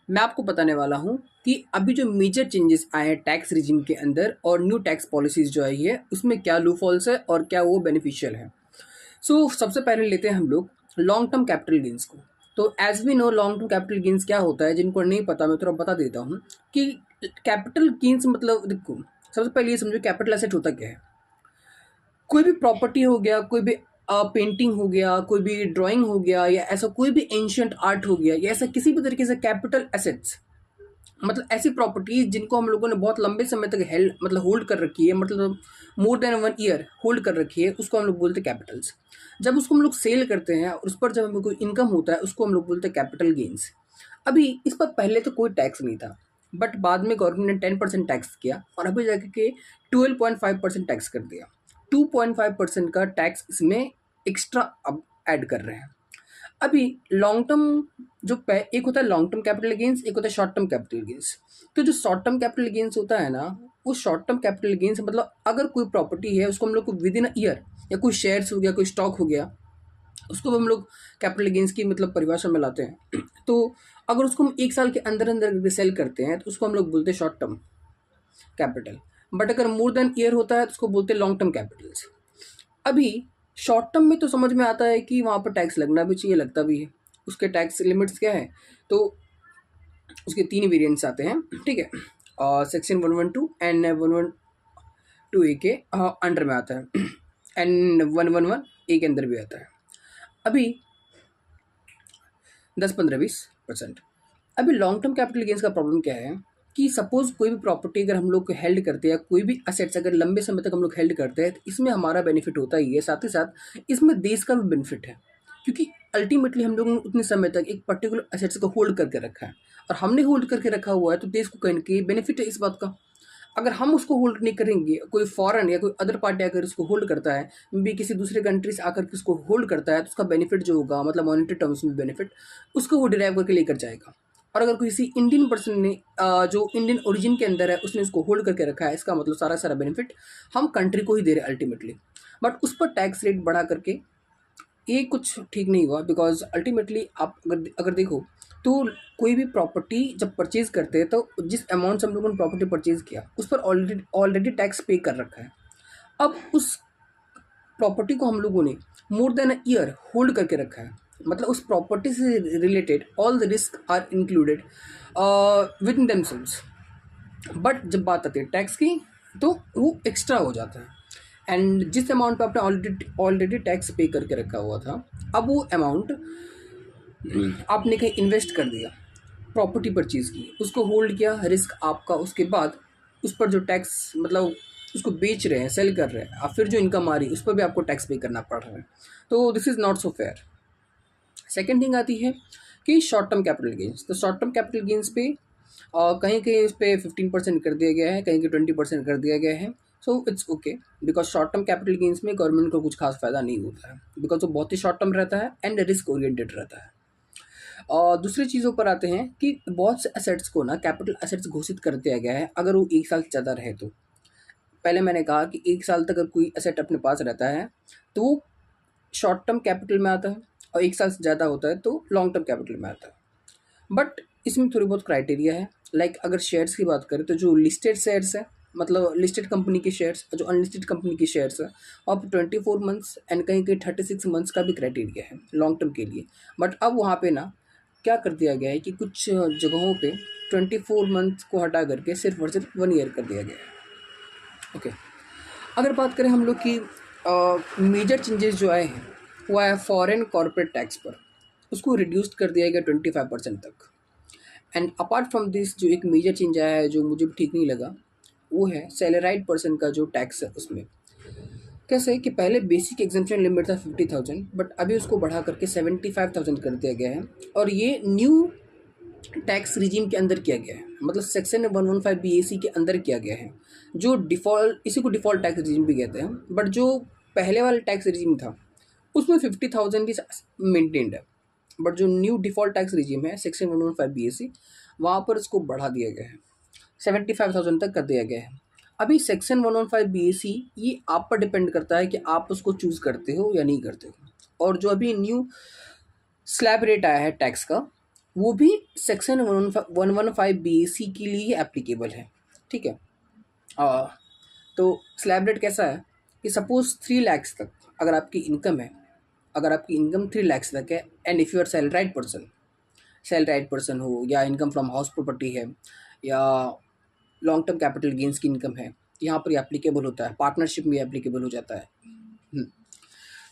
मैं आपको बताने वाला हूँ कि अभी जो मेजर चेंजेस आए हैं टैक्स रिजिम के अंदर और न्यू टैक्स पॉलिसीज़ जो आई है उसमें क्या लूपहोल्स है और क्या वो बेनिफिशियल है। सबसे पहले लेते हैं हम लोग लॉन्ग टर्म कैपिटल गेन्स को। तो as we know long term capital gains क्या होता है, जिनको नहीं पता मैं थोड़ा बता देता हूँ कि कैपिटल गेन्स मतलब देखो, सबसे पहले ये समझो कैपिटल एसेट होता क्या है। कोई भी प्रॉपर्टी हो गया, कोई भी पेंटिंग हो गया, कोई भी ड्राइंग हो गया, या ऐसा कोई भी एंशियंट आर्ट हो गया, या ऐसा किसी भी तरीके से कैपिटल एसेट्स, मतलब ऐसी प्रॉपर्टीज जिनको हम लोगों ने बहुत लंबे समय तक हेल्ड मतलब होल्ड कर रखी है, मतलब मोर देन 1 ईयर होल्ड कर रखी है, उसको हम लोग बोलते हैं कैपिटल्स। जब उसको हम लोग सेल करते हैं और उस पर जब हमें कोई इनकम होता है उसको हम लोग बोलते हैं कैपिटल गेन्स। अभी इस पर पहले तो कोई टैक्स नहीं था, बट बाद में गवर्नमेंट ने 10% टैक्स किया और अभी जाके के 12.5% टैक्स कर दिया। 2.5% का टैक्स इसमें एक्स्ट्रा अब ऐड कर रहे हैं। अभी लॉन्ग टर्म एक होता है लॉन्ग टर्म कैपिटल गेन्स, एक होता है शॉर्ट टर्म कैपिटल गेन्स। तो जो शॉर्ट टर्म कैपिटल गेन्स होता है ना, वो शॉर्ट टर्म कैपिटल गेन्स मतलब अगर कोई प्रॉपर्टी है उसको हम लोग को विद इन ईयर, या कोई शेयर्स हो गया, कोई स्टॉक हो गया, उसको हम लोग कैपिटल गेन्स की मतलब परिभाषा में लाते हैं। तो अगर उसको हम 1 साल के अंदर अंदर सेल करते हैं तो उसको हम लोग बोलते हैं शॉर्ट टर्म कैपिटल। बट अगर मोर देन ईयर होता है तो उसको बोलते हैं लॉन्ग टर्म कैपिटल्स। अभी शॉर्ट टर्म में तो समझ में आता है कि वहाँ पर टैक्स लगना भी चाहिए, लगता भी है। उसके टैक्स लिमिट्स क्या है, तो उसके 3 वेरिएंट्स आते हैं, ठीक है। और सेक्शन 112 एंड 112 ए के अंडर में आता है, एंड 111 ए के अंदर भी आता है। अभी 10, 15, 20%। अभी लॉन्ग टर्म कैपिटल गेन्स का प्रॉब्लम क्या है कि सपोज कोई भी प्रॉपर्टी अगर हम लोग हेल्ड करते हैं, कोई भी असेट्स अगर लंबे समय तक हम लोग हेल्ड करते हैं, तो इसमें हमारा बेनिफिट होता ही है, साथ ही साथ इसमें देश का भी बेनिफिट है। क्योंकि अल्टीमेटली हम लोगों ने उतने समय तक एक पर्टिकुलर असेट्स को होल्ड करके रखा है, और हमने होल्ड करके रखा हुआ है तो देश को कहीं ना कहीं बेनिफिट है इस बात का। अगर हम उसको होल्ड नहीं करेंगे, कोई फॉरेन या कोई अदर पार्टी अगर उसको होल्ड करता है, भी किसी दूसरे कंट्री से आकर के उसको होल्ड करता है, तो उसका बेनिफिट जो होगा मतलब मॉनेटरी टर्म्स में बेनिफिट, उसको वो डिराइव करके लेकर जाएगा। और अगर किसी इंडियन पर्सन ने जो इंडियन ओरिजिन के अंदर है उसने उसको होल्ड करके रखा है, इसका मतलब सारा सारा बेनिफिट हम कंट्री को ही दे रहे हैं अल्टीमेटली। बट उस पर टैक्स रेट बढ़ा करके ये कुछ ठीक नहीं हुआ, बिकॉज अल्टीमेटली आप अगर देखो तो कोई भी प्रॉपर्टी जब परचेज करते हैं तो जिस अमाउंट से हम लोगों ने प्रॉपर्टी परचेज किया उस पर ऑलरेडी ऑलरेडी टैक्स पे कर रखा है। अब उस प्रॉपर्टी को हम लोगों ने more than a year hold करके रखा है, मतलब उस प्रॉपर्टी से related all the risk are included with in themselves. But जब बात आती है टैक्स की तो वो एक्स्ट्रा हो जाता है, एंड जिस अमाउंट पे आपने ऑलरेडी ऑलरेडी टैक्स पे करके रखा हुआ था, अब वो अमाउंट आपने कहीं इन्वेस्ट कर दिया, प्रॉपर्टी परचेज की, उसको होल्ड किया, रिस्क आपका, उसके बाद उस पर जो टैक्स मतलब उसको बेच रहे हैं, सेल कर रहे हैं, और फिर जो इनकम आ रही है उस पर भी आपको टैक्स पे करना पड़ रहा है। तो this is not so fair. Second thing आती है कि शॉर्ट टर्म कैपिटल गेन्स। तो शॉर्ट टर्म कैपिटल गेन्स पे कहीं कहीं इस पर 15% कर दिया गया है, कहीं कहीं 20% कर दिया गया है। So it's okay, because short term capital gains में गवर्नमेंट को कुछ खास फायदा नहीं होता है, बिकॉज वो बहुत ही शॉर्ट टर्म रहता है एंड रिस्क ओरिएंटेड रहता है। और दूसरी चीज़ों पर आते हैं कि बहुत से असेट्स को ना कैपिटल असेट्स घोषित कर दिया गया है अगर वो 1 साल से ज़्यादा रहे तो। पहले मैंने कहा कि 1 साल तक अगर कोई असेट अपने पास रहता है तो वो शॉर्ट टर्म कैपिटल में आता है, और 1 साल से ज़्यादा होता है तो लॉन्ग टर्म कैपिटल में आता है। बट इसमें थोड़ी बहुत क्राइटेरिया है। लाइक अगर शेयर्स की बात करें तो जो लिस्टेड शेयर्स है, मतलब लिस्टेड कंपनी के शेयर्स, जो अनलिस्टेड कंपनी के शेयर्स है, अब 24 मंथ्स एंड कहीं कहीं 36 मंथ्स का भी क्राइटेरिया है लॉन्ग टर्म के लिए। बट अब वहाँ पे ना क्या कर दिया गया है कि कुछ जगहों पे 24 मंथ को हटा करके सिर्फ और सिर्फ 1 ईयर कर दिया गया है। ओके, अगर बात करें हम लोग की मेजर चेंजेस जो आए हैं वो आया फॉरेन कॉर्पोरेट टैक्स पर, उसको रिड्यूस्ड कर दिया गया 25% तक। एंड अपार्ट फ्रॉम दिस जो एक मेजर चेंज आया है जो मुझे भी ठीक नहीं लगा, वो है सैलराइड पर्सन का जो टैक्स है उसमें। कैसे है कि पहले बेसिक एग्जेम्पशन लिमिट था 50,000, बट अभी उसको बढ़ा करके 75,000 कर दिया गया है, और ये न्यू टैक्स रिजीम के अंदर किया गया है, मतलब सेक्शन 115 BAC के अंदर किया गया है, जो डिफ़ॉल्ट, इसी को डिफ़ॉल्ट टैक्स रिजीम भी कहते हैं। बट जो पहले वाला टैक्स रिजीम था उसमें 50,000 ही मेंटेन्ड है, बट जो न्यू डिफ़ॉल्ट टैक्स रिजीम है सेक्शन 115 BAC, वहाँ पर इसको बढ़ा दिया गया है, 75,000 तक कर दिया गया है। अभी सेक्शन 115 BAC ये आप पर डिपेंड करता है कि आप उसको चूज़ करते हो या नहीं करते हो। और जो अभी न्यू स्लैब रेट आया है टैक्स का, वो भी सेक्शन 115 BAC के लिए एप्लीकेबल है। ठीक है। आ, तो स्लैब रेट कैसा है कि सपोज 3 लाख तक अगर आपकी इनकम है, अगर आपकी इनकम 3 लाख तक है, and if you are salaried person हो, या इनकम फ्रॉम हाउस प्रॉपर्टी है, या लॉन्ग टर्म कैपिटल गेंस की इनकम है, यहाँ पर एप्लीकेबल होता है, पार्टनरशिप में एप्लीकेबल हो जाता है।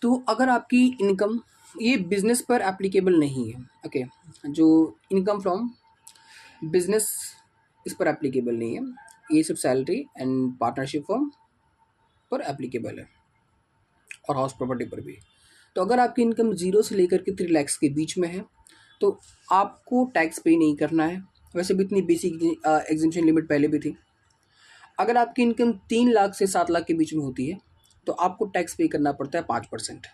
तो अगर आपकी इनकम, ये बिजनेस पर एप्लीकेबल नहीं है, ओके, जो इनकम फ्रॉम बिजनेस इस पर एप्लीकेबल नहीं है, ये सिर्फ सैलरी एंड पार्टनरशिप फॉर्म पर एप्लीकेबल है, और हाउस प्रॉपर्टी पर भी। तो अगर आपकी इनकम 0 से लेकर के 3 लाख के बीच में है तो आपको टैक्स पे नहीं करना है। वैसे भी इतनी बेसिक एग्जेम्पशन लिमिट पहले भी थी। अगर आपकी इनकम 3 लाख से 7 लाख के बीच में होती है तो आपको टैक्स पे करना पड़ता है 5%।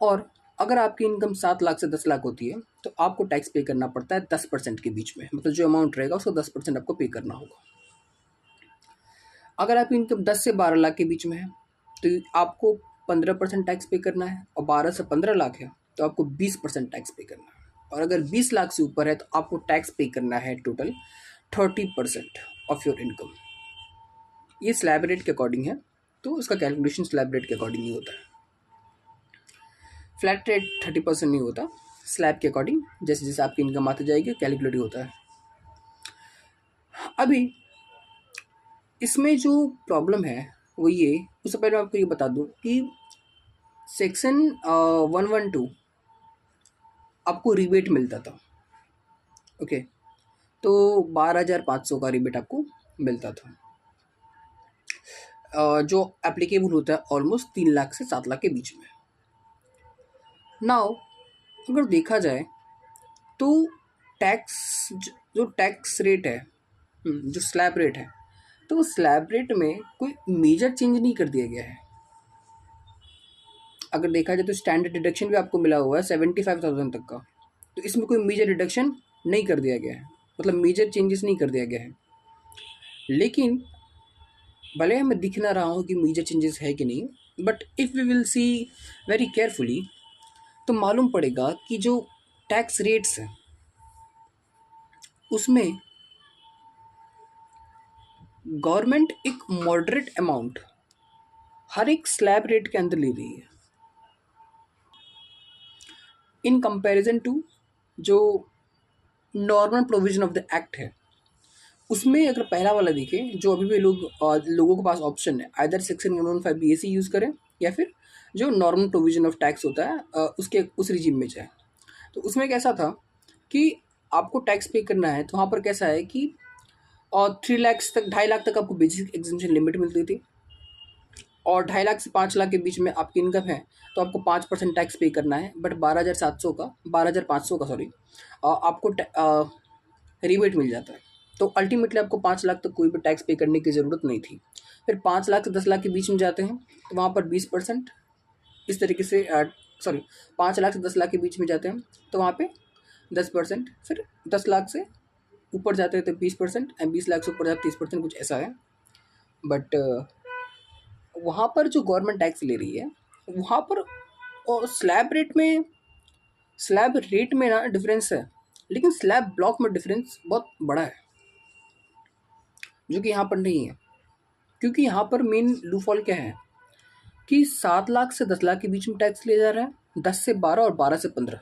और अगर आपकी इनकम 7 लाख से 10 लाख होती है तो आपको टैक्स पे करना पड़ता है 10% के बीच में, मतलब जो अमाउंट रहेगा उसको 10% आपको पे करना होगा। अगर आपकी इनकम 10 से 12 लाख के बीच में है तो आपको 15% टैक्स पे करना है, और 12 से 15 लाख है तो आपको 20% टैक्स पे करना है, और अगर 20 लाख से ऊपर है तो आपको टैक्स पे करना है टोटल 30% ऑफ योर इनकम। ये स्लैब रेट के अकॉर्डिंग है, तो इसका कैलकुलेशन स्लैब रेट के अकॉर्डिंग ही होता है। फ्लैट रेट 30% नहीं होता, स्लैब के अकॉर्डिंग जैसे जैसे आपकी इनकम आती जाएगी कैलकुलेट होता है। अभी इसमें जो प्रॉब्लम है वो ये, उससे पहले मैं आपको ये बता दूं कि सेक्शन 112 आपको रिबेट मिलता था, ओके, तो 12,500 का रिबेट आपको मिलता था, जो एप्लीकेबल होता है ऑलमोस्ट 3 लाख से 7 लाख के बीच में। नाउ अगर देखा जाए तो टैक्स, जो टैक्स रेट है, जो स्लैब रेट है, तो वो स्लैब रेट में कोई मेजर चेंज नहीं कर दिया गया है। अगर देखा जाए तो स्टैंडर्ड डिडक्शन भी आपको मिला हुआ है 75,000 तक का, तो इसमें कोई मेजर डिडक्शन नहीं कर दिया गया है, मतलब मेजर चेंजेस नहीं कर दिया गया है। लेकिन भले हमें दिख ना रहा हो कि मेजर चेंजेस है कि नहीं, but if we will see very carefully तो मालूम पड़ेगा कि जो टैक्स रेट्स हैं उसमें गवर्नमेंट एक मॉडरेट अमाउंट हर एक स्लैब रेट के अंदर ले रही है इन कंपैरिजन टू जो normal provision of the act है। उसमें अगर पहला वाला देखें, जो अभी भी लोगों के पास ऑप्शन है, आइदर सेक्शन 115 BAC यूज़ करें या फिर जो नॉर्मल प्रोविजन ऑफ टैक्स होता है उसके उस रिजिम में जाए। तो उसमें कैसा था कि आपको टैक्स पे करना है, तो वहाँ पर कैसा है कि 3 लाख तक, 2.5 लाख तक आपको बेसिक एग्जेम्पशन लिमिट मिलती थी, और 2.5 लाख से 5 लाख के बीच में आपकी इनकम है तो आपको 5% टैक्स पे करना है। बट 12,500 का आपको रिबेट मिल जाता है। तो अल्टीमेटली आपको 5 लाख तक कोई भी टैक्स पे करने की ज़रूरत नहीं थी। फिर 5 लाख से 10 लाख के बीच में जाते हैं तो वहाँ पर 20% इस तरीके से, 5 लाख से 10 लाख के बीच में जाते हैं तो वहाँ पे 10%, फिर 10 लाख से ऊपर जाते हैं तो 20%, एंड 20 लाख से ऊपर जाते 30%, कुछ ऐसा है। बट वहाँ पर जो गवर्नमेंट टैक्स ले रही है वहाँ पर, और स्लैब रेट में ना डिफरेंस है, लेकिन स्लैब ब्लॉक में डिफरेंस बहुत बड़ा है जो कि यहाँ पर नहीं है। क्योंकि यहाँ पर मेन लूफॉल क्या है कि 7 लाख से 10 लाख के बीच में टैक्स लिया जा रहा है, 10 से 12 और 12 से 15।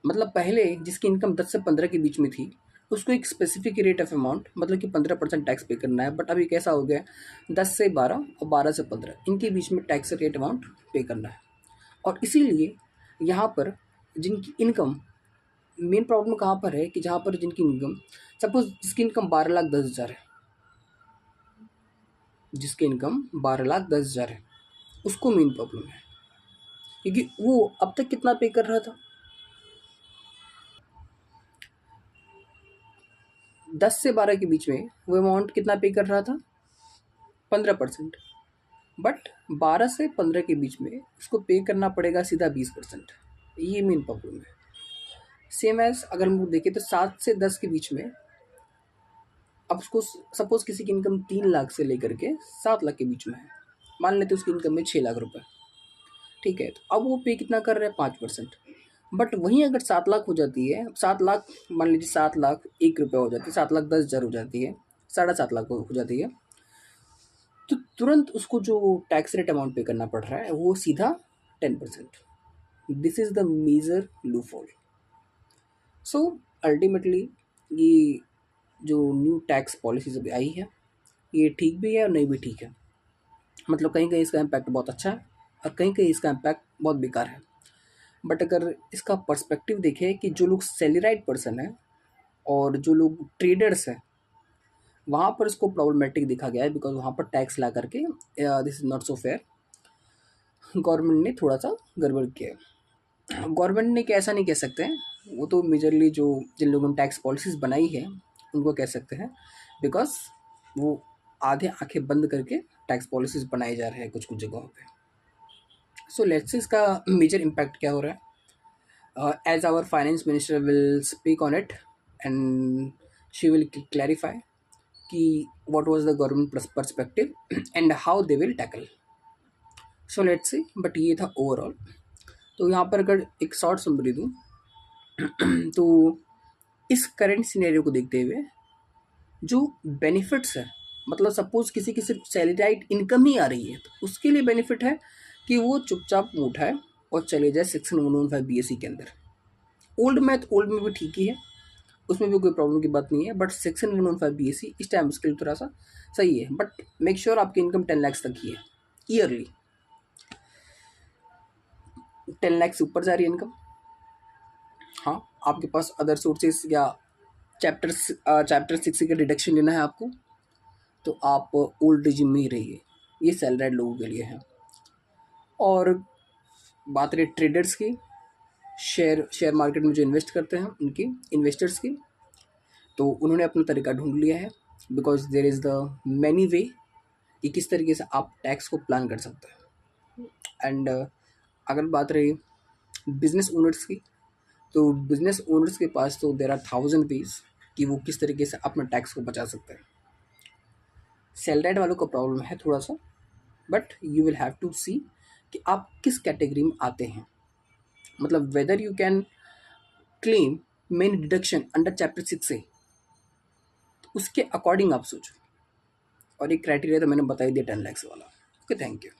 मतलब पहले जिसकी इनकम 10 से 15 के बीच में थी उसको एक स्पेसिफिक रेट ऑफ अमाउंट, मतलब कि 15% टैक्स पे करना है। बट अभी कैसा हो गया, 10 से 12 और 12 से 15 इनके बीच में टैक्स रेट अमाउंट पे करना है। और इसीलिए यहाँ पर जिनकी इनकम, मेन प्रॉब्लम कहाँ पर है कि जहाँ पर जिनकी इनकम, सपोज जिसकी इनकम 12,10,000 है, जिसकी इनकम 12,10,000 है, उसको मेन प्रॉब्लम है। क्योंकि वो अब तक कितना पे कर रहा था, 10 से 12 के बीच में वो अमाउंट कितना पे कर रहा था, 15%। बट 12 से 15 के बीच में उसको पे करना पड़ेगा सीधा 20%। ये मेन प्रॉब्लम है। सेम एज अगर हम देखें तो 7 से 10 के बीच में, अब उसको सपोज किसी की इनकम 3 लाख से लेकर के 7 लाख के बीच में है, मान लेते उसकी इनकम में 6 लाख रुपए, ठीक है, तो अब वो पे कितना कर रहा है, 5%। बट वहीं अगर 7 लाख हो जाती है, 7 लाख मान लीजिए, 7 लाख 1 रुपये हो जाती है, 7 लाख 10 हज़ार हो जाती है, 7.5 लाख हो जाती है, तो तुरंत उसको जो टैक्स रेट अमाउंट पे करना पड़ रहा है वो सीधा 10%। This is the major loophole. So ultimately ये जो न्यू टैक्स पॉलिसीज अभी आई है, ये ठीक भी है और नहीं भी ठीक है। मतलब कहीं कहीं इसका इम्पैक्ट बहुत अच्छा है और कहीं कहीं इसका इम्पैक्ट बहुत बेकार है। बट अगर इसका पर्सपेक्टिव देखें कि जो लोग सैलराइड पर्सन है और जो लोग ट्रेडर्स हैं, वहाँ पर इसको प्रॉब्लमेटिक दिखा गया है, बिकॉज वहाँ पर टैक्स ला करके this is not so fair. Government ने थोड़ा सा गड़बड़ किया। गवर्नमेंट ने ऐसा नहीं कह सकते हैं, वो तो मेजरली जो जिन लोगों ने टैक्स पॉलिसीज़ बनाई है उनको कह सकते हैं, बिकॉज वो आधे आंखें बंद करके टैक्स पॉलिसीज़ बनाए जा रहे हैं कुछ कुछ जगहों पे। सो लेट्स से इसका मेजर इम्पैक्ट क्या हो रहा है, as our finance minister will speak on it and she will clarify कि what was the government perspective and how they will tackle. So let's see, but ये था overall. तो यहाँ पर अगर एक शॉर्ट समरी दूँ तो इस करंट सिनेरियो को देखते हुए जो बेनिफिट्स है, मतलब सपोज किसी की सिर्फ सैलराइड इनकम ही आ रही है तो उसके लिए बेनिफिट है कि वो चुपचाप मुँह उठाए और चले जाए सेक्शन 115 BSE के अंदर। ओल्ड में भी ठीक ही है, उसमें भी कोई प्रॉब्लम की बात नहीं है, बट सेक्शन 115 BSE इस टाइम उसके लिए थोड़ा सा सही है। बट मेक श्योर आपकी इनकम 10 लाख तक ही है ईयरली। 10 लाख से ऊपर जा रही है इनकम, हाँ आपके पास अदर सोर्सेज या चैप्टर 6 का डिडक्शन लेना है आपको, तो आप ओल्ड रिजिम में ही रहिए। ये सैलराइड लोगों के लिए है। और बात रही ट्रेडर्स की, शेयर मार्केट में जो इन्वेस्ट करते हैं उनकी, इन्वेस्टर्स की, तो उन्होंने अपना तरीका ढूंढ लिया है, because there is the many way कि किस तरीके से आप टैक्स को प्लान कर सकते हैं। एंड अगर बात रही बिजनेस ओनर्स की, तो बिजनेस ओनर्स के पास तो देयर आर 1000 वेज कि वो किस तरीके से अपना टैक्स को बचा सकते हैं। सैलराइड वालों का प्रॉब्लम है थोड़ा सा, but you will have to see कि आप किस कैटेगरी में आते हैं, मतलब whether you can claim main deduction under chapter 6 से, तो उसके अकॉर्डिंग आप सोचो। और एक क्राइटेरिया तो मैंने बता ही दिया 10 लाख वाला। Okay, thank you.